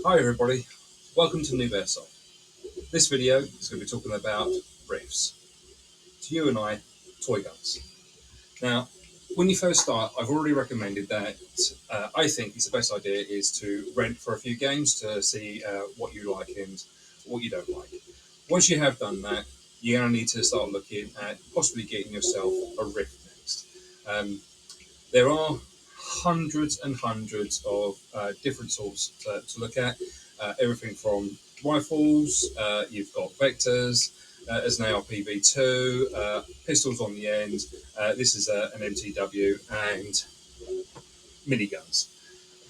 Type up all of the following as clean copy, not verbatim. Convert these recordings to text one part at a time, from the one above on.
Hi everybody, welcome to Noob Airsoft. This video is going to be talking about riffs. To you and I, toy guns. Now, when you first start, I've already recommended that I think it's the best idea is to rent for a few games to see what you like and what you don't like. Once you have done that, you're going to need to start looking at possibly getting yourself a riff next. There are hundreds and hundreds of different sorts to look at. Everything from rifles, you've got vectors, as an ARPV2, pistols on the end. This is an MTW and miniguns.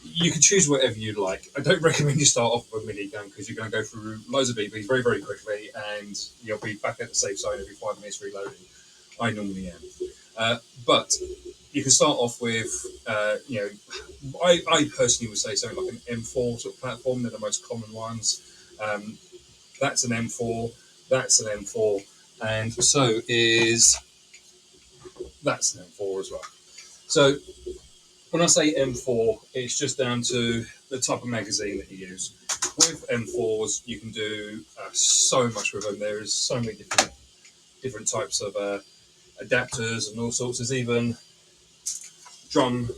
You can choose whatever you like. I don't recommend you start off with a minigun because you're going to go through loads of BBs very, very quickly and you'll be back at the safe zone every 5 minutes reloading. I normally am. But you can start off with, I personally would say something like an M4 sort of platform. They're the most common ones. That's an M4, that's an M4, and so is that's an M4 as well. So when I say M4, it's just down to the type of magazine that you use. With M4s, you can do so much with them. There is so many different types of adapters and all sorts. There's even drum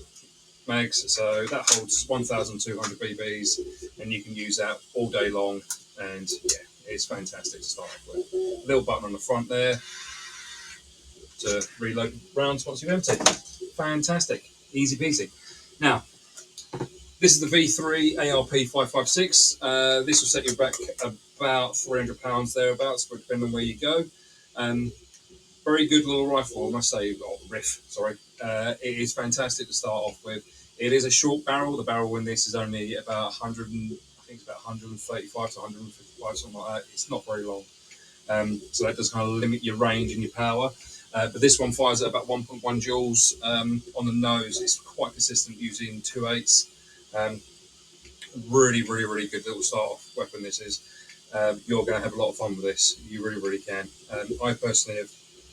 mags, so that holds 1,200 BBs, and you can use that all day long. And yeah, it's fantastic to start off with. A little button on the front there to reload rounds once you've emptied. Fantastic, easy peasy. Now, this is the V3 ARP 556. This will set you back about £300 thereabouts, depending on where you go. Very good little rifle, I must say, or riff, sorry. It is fantastic to start off with. It is a short barrel. The barrel in this is only about 100, I think it's about 135 to 155, something like that. It's not very long. So that does kind of limit your range and your power. But this one fires at about 1.1 joules on the nose. It's quite consistent using 2.8s. Really, really, really good little start-off weapon this is. You're going to have a lot of fun with this. You really, really can. I personally have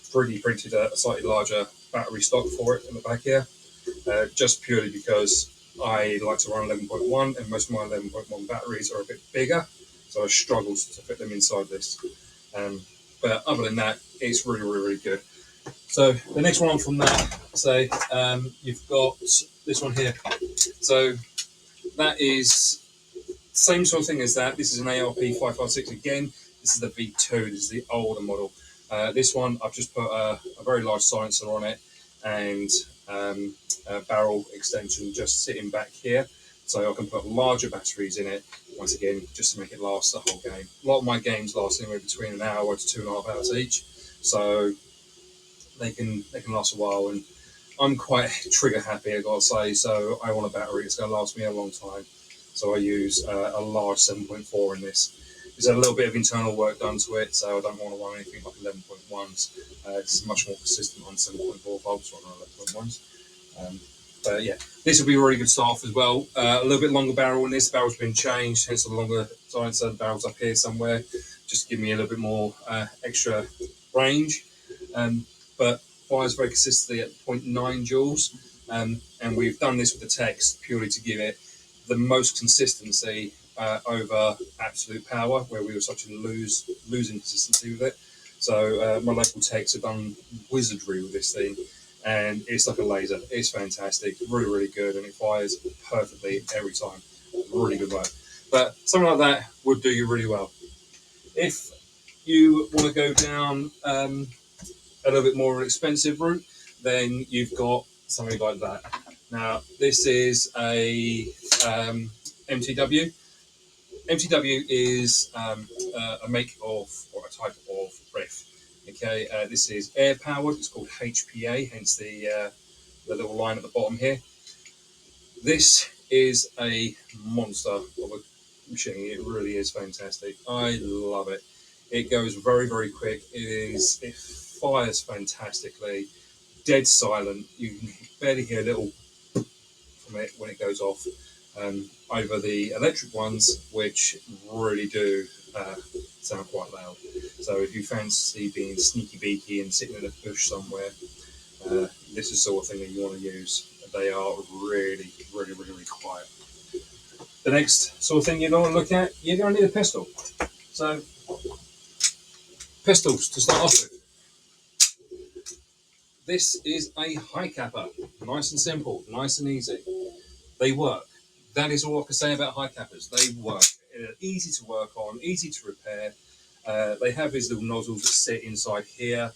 3D printed a slightly larger battery stock for it in the back here, just purely because I like to run 11.1 and most of my 11.1 batteries are a bit bigger, so I struggled to fit them inside this. But other than that, it's really, really, really good. So the next one from that, say, you've got this one here. So that is the same sort of thing as that. This is an ARP 556 again. This is the V2. This is the older model. This one, I've just put a very large silencer on it and a barrel extension just sitting back here. So I can put larger batteries in it, once again, just to make it last the whole game. A lot of my games last anywhere between an hour to 2.5 hours each. So they can last a while, and I'm quite trigger happy, I gotta say. So I want a battery that's going to last me a long time. So I use a large 7.4 in this. There's a little bit of internal work done to it, so I don't want to run anything like 11.1s. This is much more consistent on 7.4 volts rather than 11.1s. But yeah, this will be a really good start off as well. A little bit longer barrel in this. The barrel's been changed, hence the longer silencer. The barrel's up here somewhere, just to give me a little bit more extra range. But fires very consistently at 0.9 joules. And we've done this with the text purely to give it the most consistency over absolute power, where we were such a losing consistency with it. So my local techs have done wizardry with this thing, and it's like a laser. It's fantastic, really, really good, and it fires perfectly every time. Really good work. But something like that would do you really well. If you want to go down a little bit more expensive route, then you've got something like that. Now, this is a MTW. MTW is a make of, or a type of riff. Okay, this is air powered. It's called HPA, hence the little line at the bottom here. This is a monster of a machine. It really is fantastic. I love it. It goes very, very quick. It fires fantastically. Dead silent. You can barely hear a little from it when it goes off. Over the electric ones, which really do sound quite loud. So if you fancy being sneaky beaky and sitting in a bush somewhere, this is the sort of thing that you want to use. They are really, really, really, really quiet. The next sort of thing you're going to look at, you're going to need a pistol. So, pistols to start off with. This is a high capper. Nice and simple, nice and easy. They work. That is all I can say about high cappers. They work. They're easy to work on, easy to repair. They have these little nozzles that sit inside here.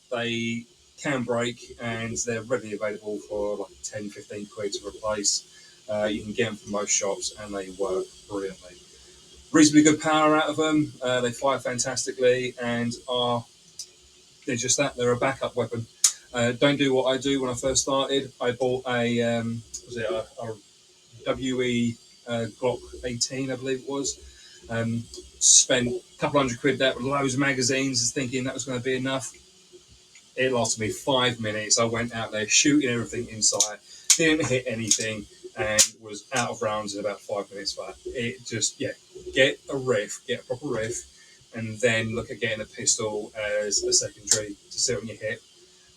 They can break, and they're readily available for like 10, 15 quid to replace. You can get them from most shops, and they work brilliantly. Reasonably good power out of them. They fire fantastically, and they're just that. They're a backup weapon. Don't do what I do when I first started. I bought a WE Glock 18, I believe it was. Spent a couple £100 there with loads of magazines, thinking that was going to be enough. It lasted me 5 minutes. I went out there shooting everything inside, didn't hit anything, and was out of rounds in about 5 minutes. But it just, get a proper riff, and then look at getting a pistol as a secondary to sit on your hip.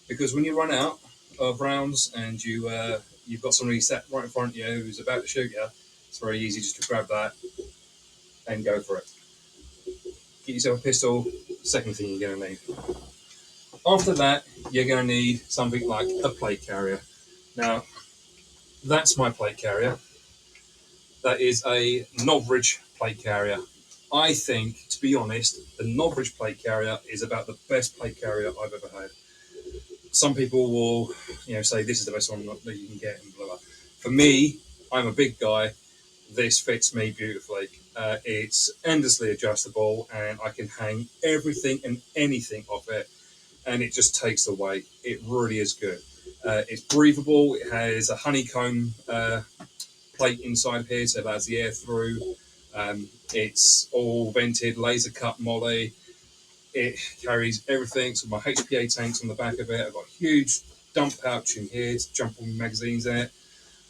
Because when you run out of rounds and you've got somebody sat right in front of you who's about to shoot you, it's very easy just to grab that and go for it. Get yourself a pistol, second thing you're going to need. After that, you're going to need something like a plate carrier. Now, that's my plate carrier. That is a Novridge plate carrier. I think, to be honest, the Novridge plate carrier is about the best plate carrier I've ever had. Some people will, say this is the best one that you can get, and blah blah. For me, I'm a big guy. This fits me beautifully. It's endlessly adjustable, and I can hang everything and anything off it, and it just takes the weight. It really is good. It's breathable. It has a honeycomb plate inside here, so it allows the air through. It's all vented, laser cut moly. It carries everything. So my HPA tanks on the back of it. I've got a huge dump pouch in here to jump all my magazines in it.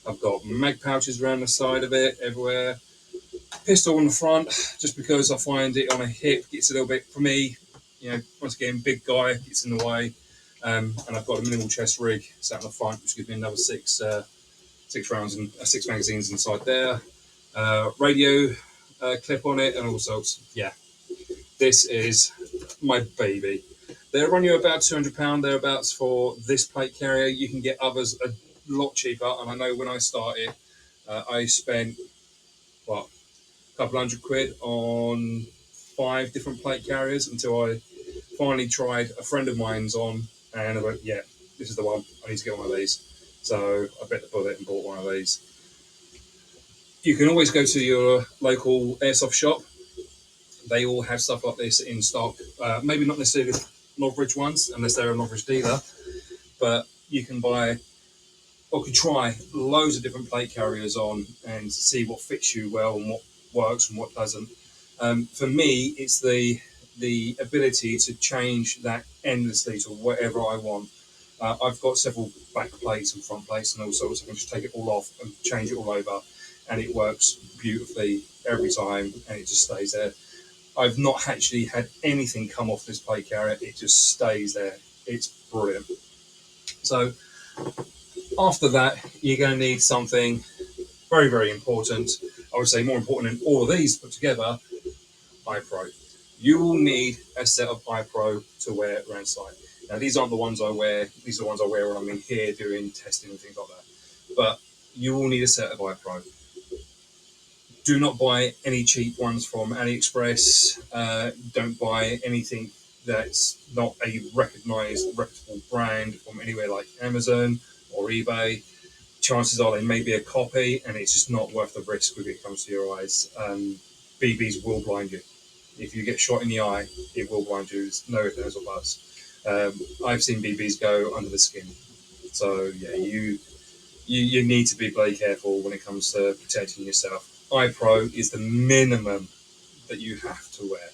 I've got mag pouches around the side of it, everywhere. Pistol on the front, just because I find it on a hip gets a little bit, for me, once again, big guy, gets in the way. And I've got a minimal chest rig sat on the front, which gives me another six rounds and 6 magazines inside there. Radio clip on it, and all sorts. Yeah, this is my baby. They'll run you about £200 thereabouts for this plate carrier. You can get others a lot cheaper, and I know when I started, I spent a couple £100 on 5 different plate carriers until I finally tried a friend of mine's on, and I went, yeah, this is the one. I need to get one of these. So I bet the bullet and bought one of these. You can always go to your local airsoft shop. They all have stuff like this in stock. Maybe not necessarily Novridge ones, unless they're a Novridge dealer, but you can buy or could try loads of different plate carriers on and see what fits you well and what works and what doesn't. For me, it's the ability to change that endlessly to whatever I want. I've got several back plates and front plates and all sorts. I can just take it all off and change it all over, and it works beautifully every time, and it just stays there. I've not actually had anything come off this plate carrier. It just stays there. It's brilliant. So after that, you're going to need something very, very important. I would say more important than all of these put together, iPro. You will need a set of iPro to wear around site. Now, these aren't the ones I wear. These are the ones I wear when I'm in here doing testing and things like that. But you will need a set of iPro. Do not buy any cheap ones from AliExpress. Don't buy anything that's not a recognised, reputable brand from anywhere like Amazon or eBay. Chances are they may be a copy, and it's just not worth the risk when it comes to your eyes. BBs will blind you. If you get shot in the eye, it will blind you. There's no ifs, ands, or buts. I've seen BBs go under the skin. So yeah, you need to be very careful when it comes to protecting yourself. iPro is the minimum that you have to wear.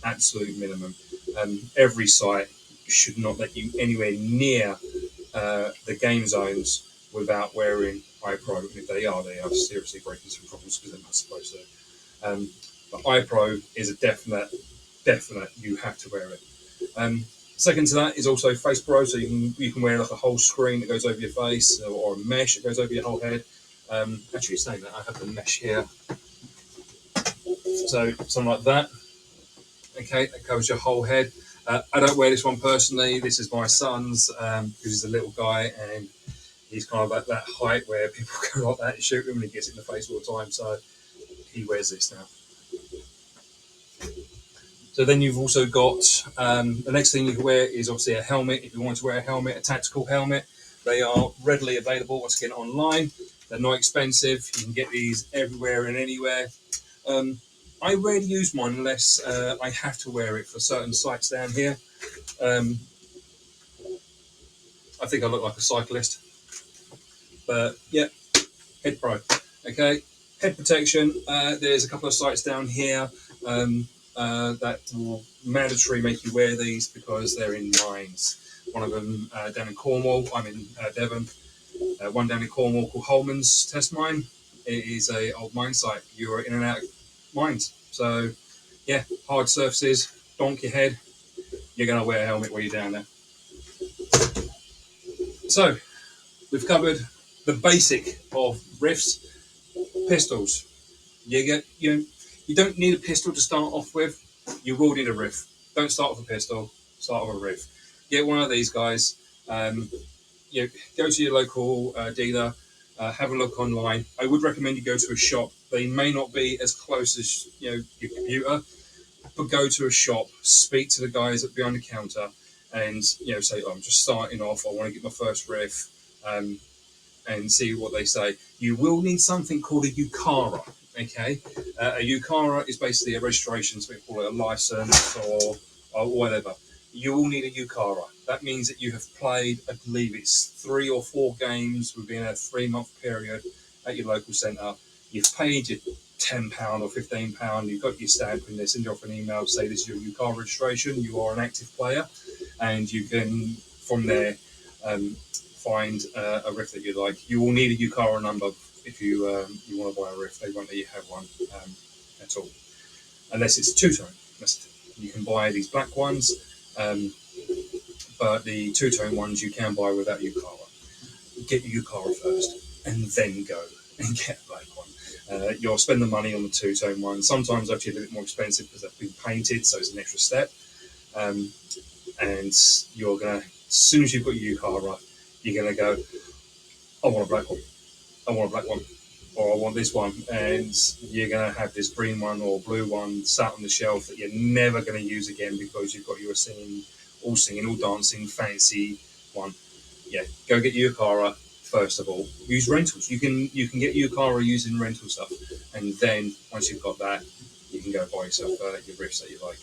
Absolute minimum. Every site should not let you anywhere near the game zones without wearing iPro. And if they are seriously breaking some problems because they're not supposed to. But iPro is a definite, you have to wear it. Second to that is also Face Pro, so you can wear like a whole screen that goes over your face, or a mesh that goes over your whole head. Actually, saying that, I have the mesh here. So something like that. Okay, that covers your whole head. I don't wear this one personally. This is my son's because he's a little guy and he's kind of at that height where people go like that and shoot him and he gets it in the face all the time. So he wears this now. So then you've also got the next thing you can wear is obviously a helmet. If you want to wear a helmet, a tactical helmet, they are readily available once again online. They're not expensive. You can get these everywhere and anywhere. I rarely use mine unless I have to wear it for certain sites down here. I think I look like a cyclist, but yeah, Head Pro. Okay, head protection. There's a couple of sites down here that will mandatory make you wear these because they're in mines. One of them down in Cornwall. I'm in Devon. One down in Cornwall called Holman's Test Mine. It is a old mine site. You are in and out of mines. So yeah, hard surfaces, donk your head. You're going to wear a helmet while you're down there. So we've covered the basic of riffs. Pistols. You don't need a pistol to start off with. You will need a riff. Don't start with a pistol. Start with a riff. Get one of these guys. Go to your local dealer. Have a look online. I would recommend you go to a shop. They may not be as close as your computer, but go to a shop. Speak to the guys behind the counter, and say, "I'm just starting off. I want to get my first riff." And see what they say. You will need something called a UCARA. Okay, a UCARA is basically a registration, so we call it a license or whatever. You will need a UCARA. That means that you have played, I believe it's 3 or 4 games within a 3-month period at your local centre. You've paid your £10 or £15. You've got your stamp in this, and you're off an email say this is your UCARA registration. You are an active player, and you can from there. Find a riff that you like. You will need a UCARA number if you want to buy a riff. They won't let you have one at all, unless it's two-tone. You can buy these black ones, but the two-tone ones you can buy without UCARA. Get your UCARA first, and then go and get a black one. You'll spend the money on the two-tone one. Sometimes actually a little bit more expensive because they've been painted, so it's an extra step. And you're gonna, as soon as you've got your UCARA, you're going to go, I want a black one. I want a black one. Or I want this one. And you're going to have this green one or blue one sat on the shelf that you're never going to use again because you've got your singing, all dancing, fancy one. Yeah, go get your UCARA first of all. Use rentals. You can get UCARA using rental stuff. And then once you've got that, you can go buy yourself your riffs that you like.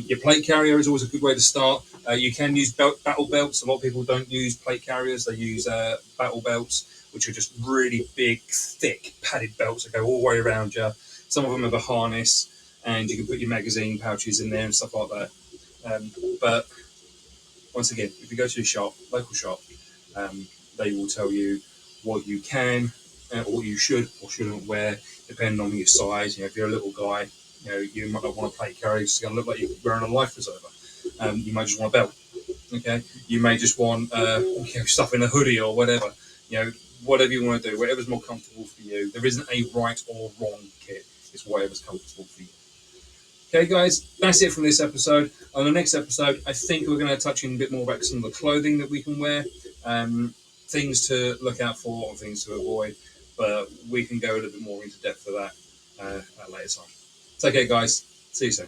Your plate carrier is always a good way to start. You can use battle belts. A lot of people don't use plate carriers. They use battle belts, which are just really big, thick, padded belts that go all the way around you. Some of them have a harness, and you can put your magazine pouches in there and stuff like that. But once again, if you go to a shop, local shop, they will tell you what you can or what you should or shouldn't wear, depending on your size. If you're a little guy, you might not want a plate carrier. It's going to look like you're wearing a life preserver. You might just want a belt. Okay, you may just want stuff in a hoodie or whatever. Whatever you want to do, whatever's more comfortable for you. There isn't a right or wrong kit. It's whatever's comfortable for you. Okay, guys, that's it from this episode. On the next episode, I think we're going to touch in a bit more about some of the clothing that we can wear, things to look out for and things to avoid. But we can go a little bit more into depth for that at a later time. Take care, guys. See you soon.